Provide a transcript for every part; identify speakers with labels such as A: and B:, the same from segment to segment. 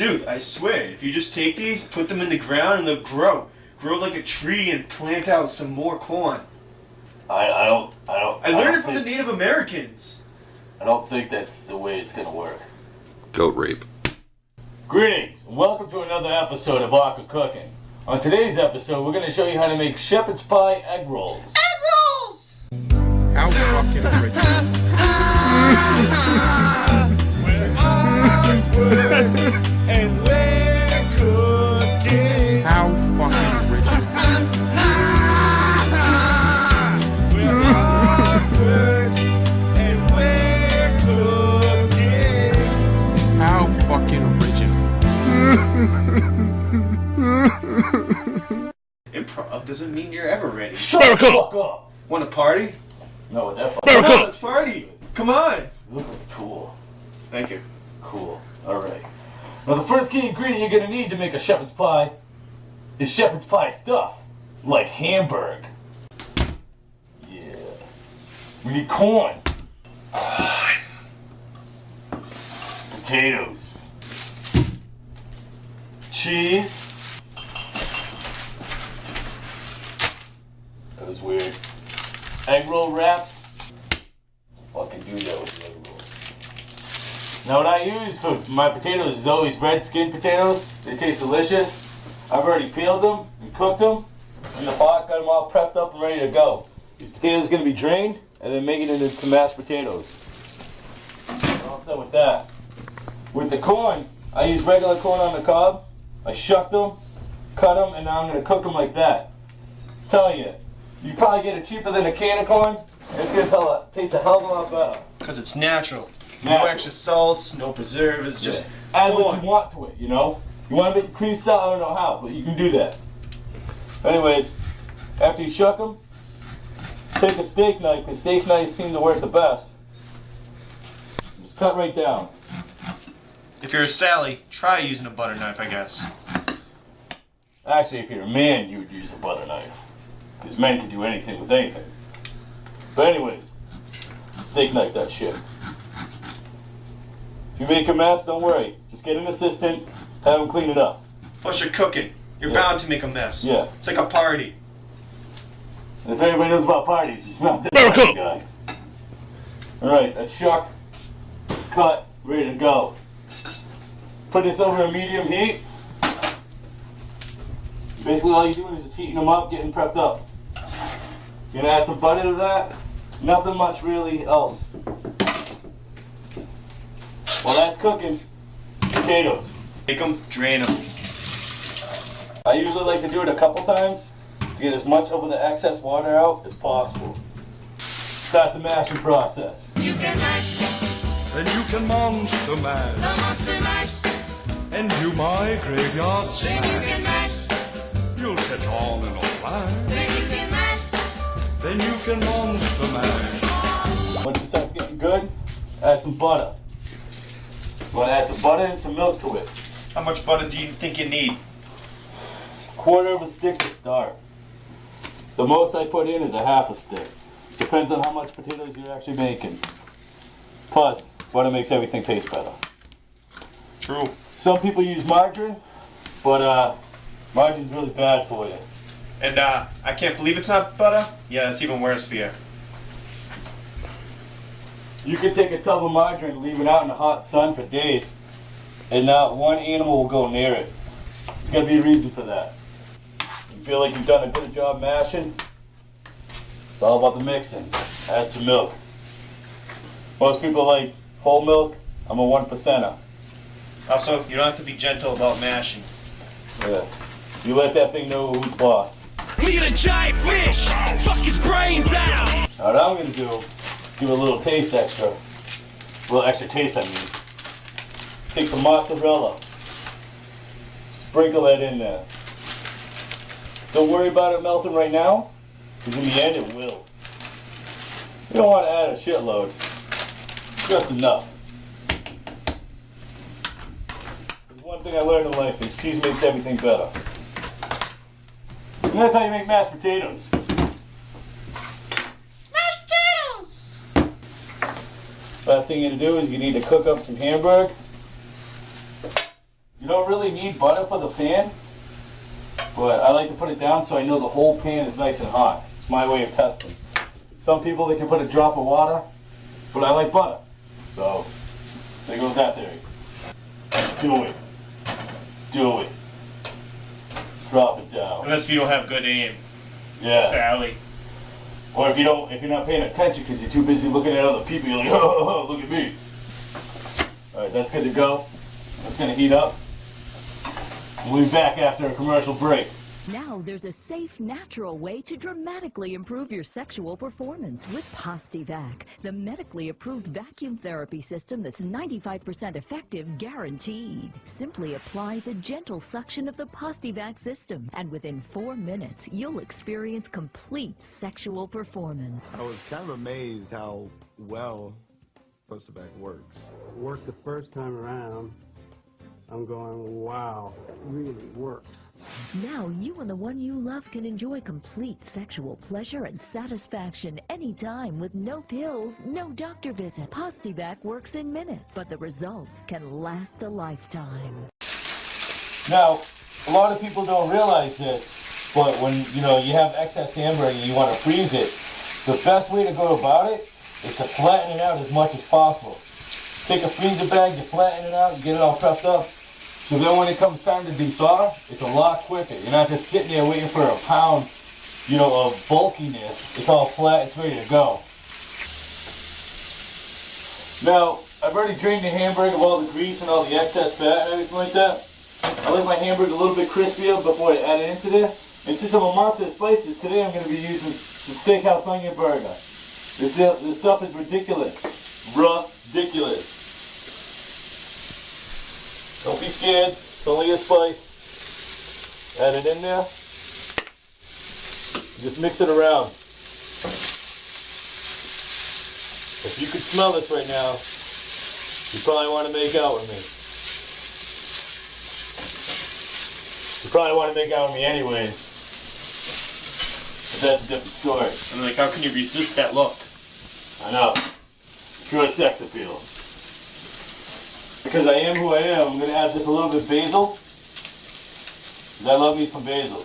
A: Dude, I swear, if you just take these, put them in the ground, and they'll grow. Grow like a tree and plant out some more corn.
B: I
A: learned it from the Native Americans.
B: I don't think that's the way it's gonna work.
C: Goat rape.
B: Greetings, and welcome to another episode of Aqua Cooking. On today's episode, we're gonna show you how to make shepherd's pie egg rolls.
A: Egg rolls!
C: How fucking original.
A: And we're cooking.
C: How fucking original.
A: We're awkward. And we're cooking.
C: How fucking original.
A: Improv doesn't mean you're ever ready.
B: Shut the fuck up!
A: Want to party?
B: No, what that fuck?
A: Come on, let's party. Come on.
B: You look like a tool.
A: Thank you.
B: Cool. Alright. Now the first key ingredient you're gonna need to make a shepherd's pie is shepherd's pie stuff. Like Hamburg. Yeah. We need corn. Potatoes. Cheese. That was weird. Egg roll wraps. Fucking do that with the egg rolls. Now what I use for my potatoes is always red skin potatoes. They taste delicious. I've already peeled them and cooked them in the pot, got them all prepped up and ready to go. These potatoes are going to be drained and then making it into mashed potatoes. We're all set with that. With the corn, I use regular corn on the cob. I shucked them, cut them, and now I'm going to cook them like that. I'm telling you, you probably get it cheaper than a can of corn, and it's going to taste a hell of a lot better.
A: Because it's natural. No
B: Natural.
A: extra salts, no preservatives, just
B: add
A: corn.
B: what you want to it, you know? You want to make cream salad, I don't know how, but you can do that. Anyways, after you shuck them, take a steak knife, because steak knives seem to work the best. Just cut right down.
A: If you're a Sally, try using a butter knife, I guess.
B: Actually, if you're a man, you would use a butter knife. Because men can do anything with anything. But anyways, steak knife that shit. If you make a mess, don't worry. Just get an assistant, have them clean it up.
A: Plus, you're cooking. You're bound to make a mess.
B: Yeah.
A: It's like a party.
B: And if anybody knows about parties, it's not this kind of guy. Alright, that's shucked, cut, ready to go. Put this over a medium heat. Basically all you're doing is just heating them up, getting prepped up. You're gonna add some butter to that. Nothing much really else. While that's cooking, potatoes.
A: Take them, drain them.
B: I usually like to do it a couple times to get as much of the excess water out as possible. Start the mashing process.
D: You can mash,
E: Then you can monster mash,
D: the monster mash.
E: and do my graveyard
D: Then you
E: smash.
D: can mash,
E: You'll catch on in a flash.
D: then you can mash.
E: Then you can monster mash.
B: Once it starts getting good, add some butter. You want to add some butter and some milk to it.
A: How much butter do you think you need?
B: Quarter of a stick to start. The most I put in is a half a stick. Depends on how much potatoes you're actually making. Plus, butter makes everything taste better.
A: True.
B: Some people use margarine, but margarine's really bad for you.
A: And I can't believe it's not butter. Yeah, that's even worse for you.
B: You could take a tub of margarine and leave it out in the hot sun for days, and not one animal will go near it. There's got to be a reason for that. You feel like you've done a good job mashing? It's all about the mixing. Add some milk. Most people like whole milk. I'm a 1%er.
A: Also, you don't have to be gentle about mashing.
B: Yeah. You let that thing know who's boss.
F: Look at a giant fish! Fuck his brains out!
B: Now what I'm gonna do, give it a little taste extra. A little extra taste, I mean. Take some mozzarella. Sprinkle that in there. Don't worry about it melting right now, because in the end it will. You don't want to add a shitload. Just enough. There's one thing I learned in life is cheese makes everything better. And that's how you make mashed potatoes.
D: Mashed potatoes!
B: Last thing you need to do is you need to cook up some Hamburg. You don't really need butter for the pan, but I like to put it down so I know the whole pan is nice and hot. It's my way of testing. Some people, they can put a drop of water, but I like butter. So, there goes that theory. Do it. Do it. Drop it down.
A: Unless you don't have good aim.
B: Yeah.
A: Sally.
B: Or if you're not paying attention because you're too busy looking at other people, you're like, oh, look at me. Alright, that's good to go. That's gonna heat up. We'll be back after a commercial break.
G: Now there's a safe, natural way to dramatically improve your sexual performance with Postivac, the medically approved vacuum therapy system that's 95% effective, guaranteed. Simply apply the gentle suction of the Postivac system, and within 4 minutes, you'll experience complete sexual performance.
H: I was kind of amazed how well Postivac works.
I: Worked the first time around. I'm going, wow, it really works.
G: Now you and the one you love can enjoy complete sexual pleasure and satisfaction anytime with no pills, no doctor visit. Postivac works in minutes, but the results can last a lifetime.
B: Now, a lot of people don't realize this, but when you have excess hamburger and you want to freeze it, the best way to go about it is to flatten it out as much as possible. Take a freezer bag, you flatten it out, you get it all prepped up. So then when it comes time to de-thaw, it's a lot quicker. You're not just sitting there waiting for a pound, of bulkiness. It's all flat, it's ready to go. Now, I've already drained the hamburger of all the grease and all the excess fat and everything like that. I like my hamburger a little bit crispier before I add it into there. And since I'm a monster of spices, today I'm going to be using some steakhouse onion burger. This stuff is ridiculous. Ridiculous. Don't be scared, it's only a spice. Add it in there. Just mix it around. If you could smell this right now, you probably want to make out with me. You probably want to make out with me anyways. But that's a different story.
A: I'm like, how can you resist that look?
B: I know. Pure sex appeal. Because I am who I am, I'm going to add just a little bit of basil. Because I love me some basil.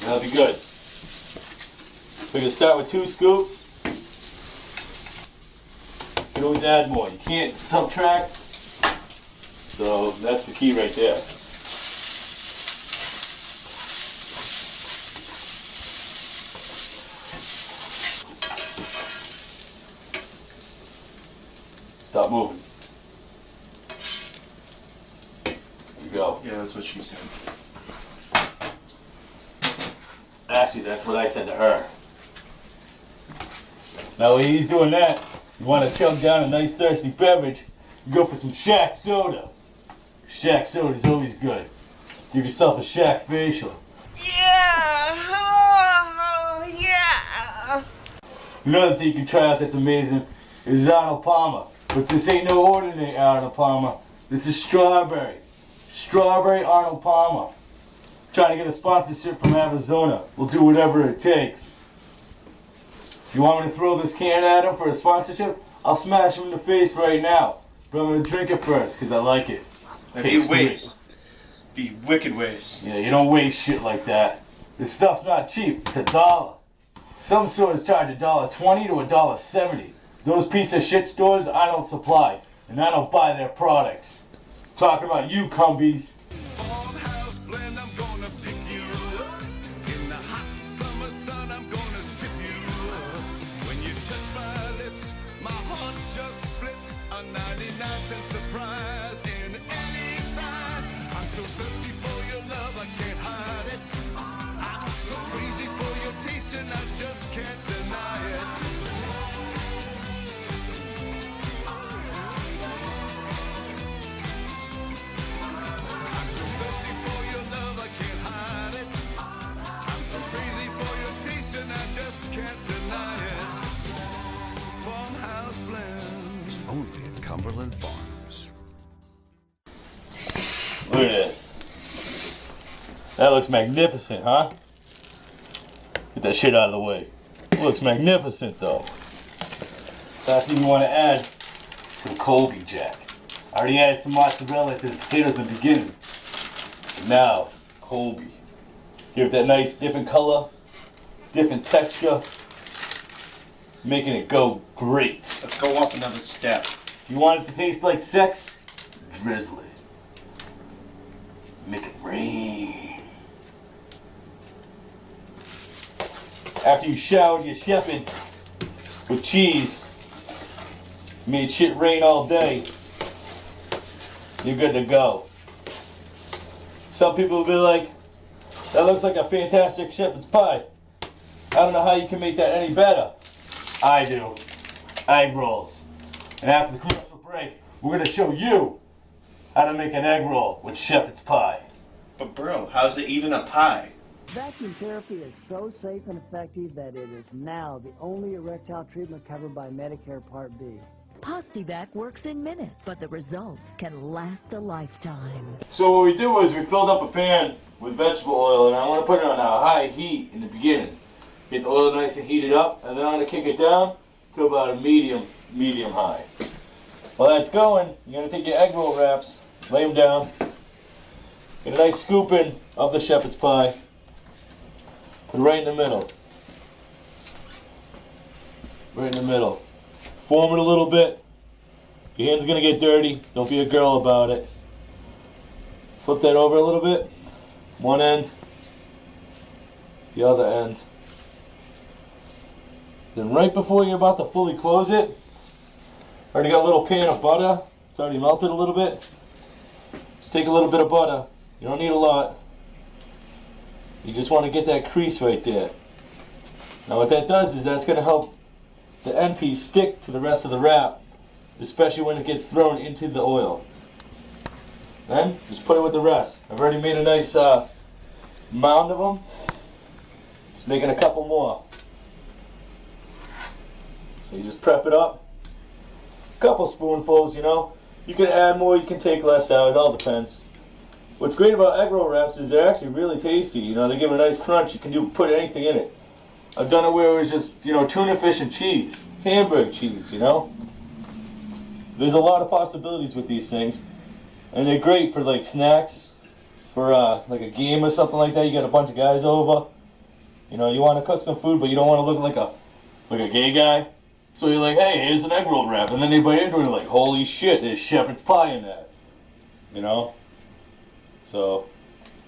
B: That'll be good. We're going to start with 2 scoops. You can always add more. You can't subtract. So that's the key right there. Stop moving. There you go.
A: Yeah, that's what she said.
B: Actually, that's what I said to her. Now while he's doing that, you want to chug down a nice thirsty beverage, you go for some Shack soda. Shack soda is always good. Give yourself a Shack facial.
D: Yeah! Oh, yeah!
B: Another thing you can try out that's amazing is Arnold Palmer. But this ain't no ordinary Arnold Palmer. This is strawberry. Strawberry Arnold Palmer. Trying to get a sponsorship from Arizona. We'll do whatever it takes. You want me to throw this can at him for a sponsorship? I'll smash him in the face right now. But I'm going to drink it first because I like it.
A: That'd be waste. Be wicked waste.
B: Yeah, you don't waste shit like that. This stuff's not cheap. It's $1. Some stores charge $1.20 to $1.70. Those piece of shit stores I don't supply, and I don't buy their products. Talking about you, cumbies.
E: Farmhouse blend, I'm gonna pick you up. In the hot summer sun, I'm gonna sip you up. When you touch my lips, my heart just flips. A 99-cent surprise in any size. I'm so thirsty for your love, I can't hide it. I'm so crazy for your taste, and I just can't deny it. Can't deny it. Farmhouse blend. Only at Cumberland Farms.
B: Look at this. That looks magnificent, huh? Get that shit out of the way. Looks magnificent, though. Last thing you want to add, some Colby Jack. I already added some mozzarella to the potatoes in the beginning. Now, Colby. Give it that nice different color, different texture, making it go great.
A: Let's go up another step.
B: You want it to taste like sex? Drizzle it. Make it rain. After you showered your Shepards with cheese, made shit rain all day, you're good to go. Some people will be like, that looks like a fantastic shepherd's pie. I don't know how you can make that any better. I do. Egg rolls. And after the commercial break, we're going to show you how to make an egg roll with shepherd's pie.
A: But bro, how's it even a pie?
J: Vacuum therapy is so safe and effective that it is now the only erectile treatment covered by Medicare Part B.
G: Postivac works in minutes, but the results can last a lifetime.
B: So what we did was we filled up a pan with vegetable oil, and I want to put it on a high heat in the beginning. Get the oil nice and heated up, and then I'm going to kick it down to about a medium high. While that's going, you're going to take your egg roll wraps, lay them down, get a nice scooping of the shepherd's pie, put it right in the middle. Right in the middle. Form it a little bit. Your hand's going to get dirty. Don't be a girl about it. Flip that over a little bit. One end, the other end. Then right before you're about to fully close it, already got a little pan of butter. It's already melted a little bit. Just take a little bit of butter. You don't need a lot. You just want to get that crease right there. Now what that does is that's going to help the end piece stick to the rest of the wrap, especially when it gets thrown into the oil. Then just put it with the rest. I've already made a nice mound of them. Just making a couple more. So you just prep it up. A couple spoonfuls, you know. You can add more, you can take less out. It all depends. What's great about egg roll wraps is they're actually really tasty. You know, they give it a nice crunch. You can put anything in it. I've done it where it was just, you know, tuna fish and cheese, Hamburg cheese, you know. There's a lot of possibilities with these things. And they're great for like snacks, for like a game or something like that. You got a bunch of guys over. You know, you want to cook some food, but you don't want to look like a gay guy. So you're like, hey, here's an egg roll wrap. And then they bite into it and like, holy shit, there's shepherd's pie in that. You know? So,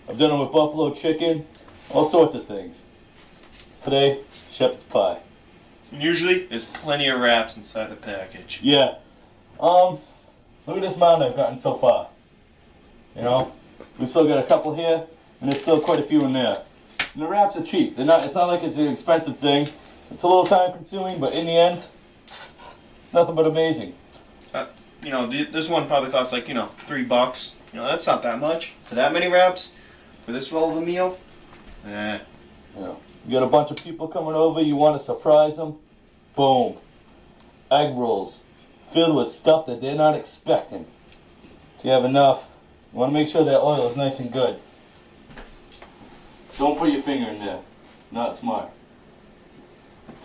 B: I've done it with buffalo chicken, all sorts of things. Today, shepherd's pie.
A: And usually, there's plenty of wraps inside the package.
B: Yeah. Look at this mound I've gotten so far. You know, we still got a couple here, and there's still quite a few in there. And the wraps are cheap. It's not like it's an expensive thing. It's a little time consuming, but in the end, it's nothing but amazing.
A: You know, this one probably costs like, you know, $3. You know, that's not that much. For that many wraps, for this well of a meal,
B: You know, you got a bunch of people coming over, you want to surprise them, boom. Egg rolls, filled with stuff that they're not expecting. So you have enough. You want to make sure that oil is nice and good. Don't put your finger in there. It's not smart.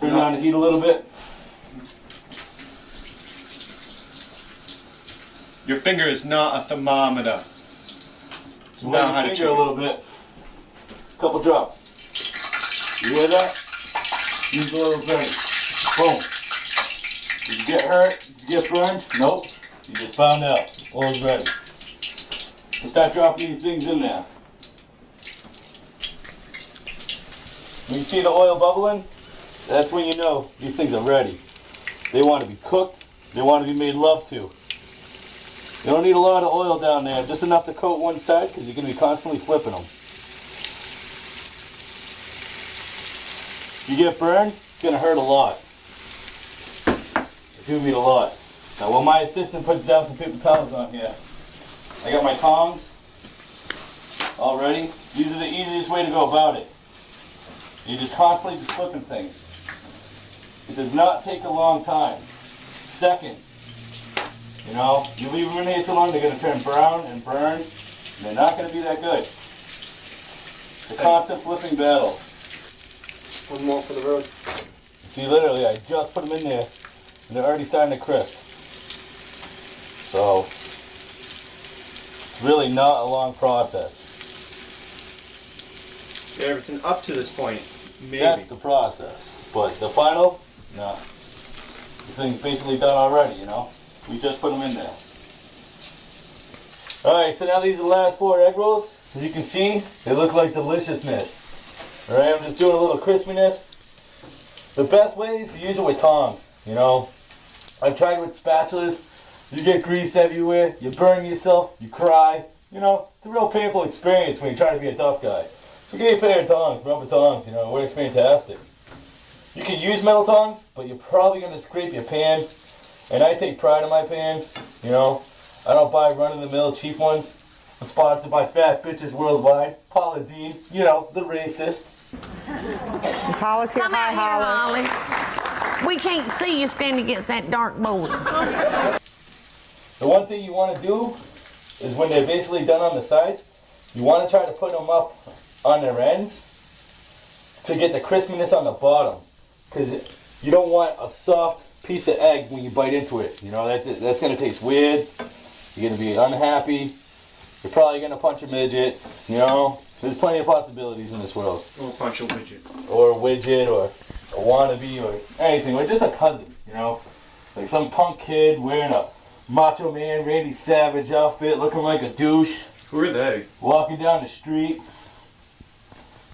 B: Turn down the heat a little bit.
A: your finger is not a thermometer. It's
B: Wet
A: not how
B: your
A: to
B: finger a little bit. Couple drops. You hear that? Use a little bit. Boom. Did you get hurt? Did you get burned? Nope. You just found out. Oil's ready. So start dropping these things in there. When you see the oil bubbling, that's when you know these things are ready. They want to be cooked. They want to be made love to. You don't need a lot of oil down there, just enough to coat one side because you're going to be constantly flipping them. If you get burned, it's going to hurt a lot. It do mean a lot. Now while my assistant puts down some paper towels on here, I got my tongs all ready. These are the easiest way to go about it. You're just constantly just flipping things. It does not take a long time. Seconds. You know, you leave them in here too long, they're going to turn brown and burn, and they're not going to be that good. It's a constant flipping battle.
H: One more for the road.
B: See, literally, I just put them in there, and they're already starting to crisp. So, It's really not a long process.
A: Get everything up to this point. Maybe.
B: That's the process. But the final, no. The thing's basically done already, you know? We just put them in there. Alright, so now these are the last 4 egg rolls. As you can see, they look like deliciousness. Alright, I'm just doing a little crispiness. The best way is to use it with tongs, you know? I've tried with spatulas. You get grease everywhere, you burn yourself, you cry. You know, it's a real painful experience when you try to be a tough guy. So get a pair of tongs, rubber tongs, you know, it works fantastic. You can use metal tongs, but you're probably going to scrape your pan. And I take pride in my pans, you know. I don't buy run-of-the-mill cheap ones. I'm sponsored by Fat Bitches Worldwide. Paula Dean, you know, the racist.
K: Is Hollis here?
D: Come
K: Hi,
D: out here,
K: Hollis.
D: Hollis. We can't see you standing against that dark boulder.
B: The one thing you want to do is when they're basically done on the sides, you want to try to put them up on their ends to get the crispiness on the bottom. Because you don't want a soft piece of egg when you bite into it. You know, that's going to taste weird. You're going to be unhappy. You're probably going to punch a midget. You know, there's plenty of possibilities in this world.
A: Or punch a widget.
B: Or a widget, or a wannabe, or anything. Or just a cousin, you know. Like some punk kid wearing a Macho Man Randy Savage outfit, looking like a douche.
A: Who are they?
B: Walking down the street.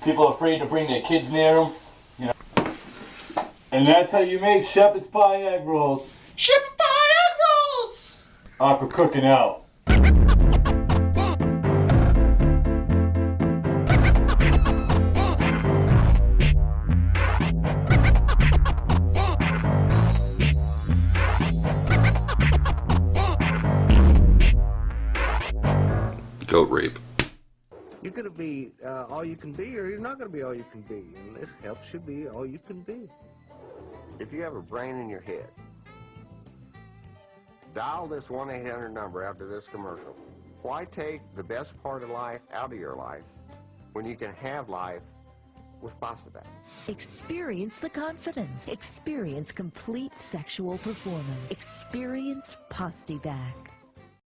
B: People are afraid to bring their kids near them. You know. And that's how you make shepherd's pie egg rolls.
A: Shepherd's pie egg rolls!
B: Aqua cooking out.
C: Goat rape.
H: You're going to be all you can be, or you're not going to be all you can be. And this helps you be all you can be.
L: If you have a brain in your head, dial this 1-800 number after this commercial. Why take the best part of life out of your life when you can have life with Pastaback?
G: Experience the confidence. Experience complete sexual performance. Experience Pastivac.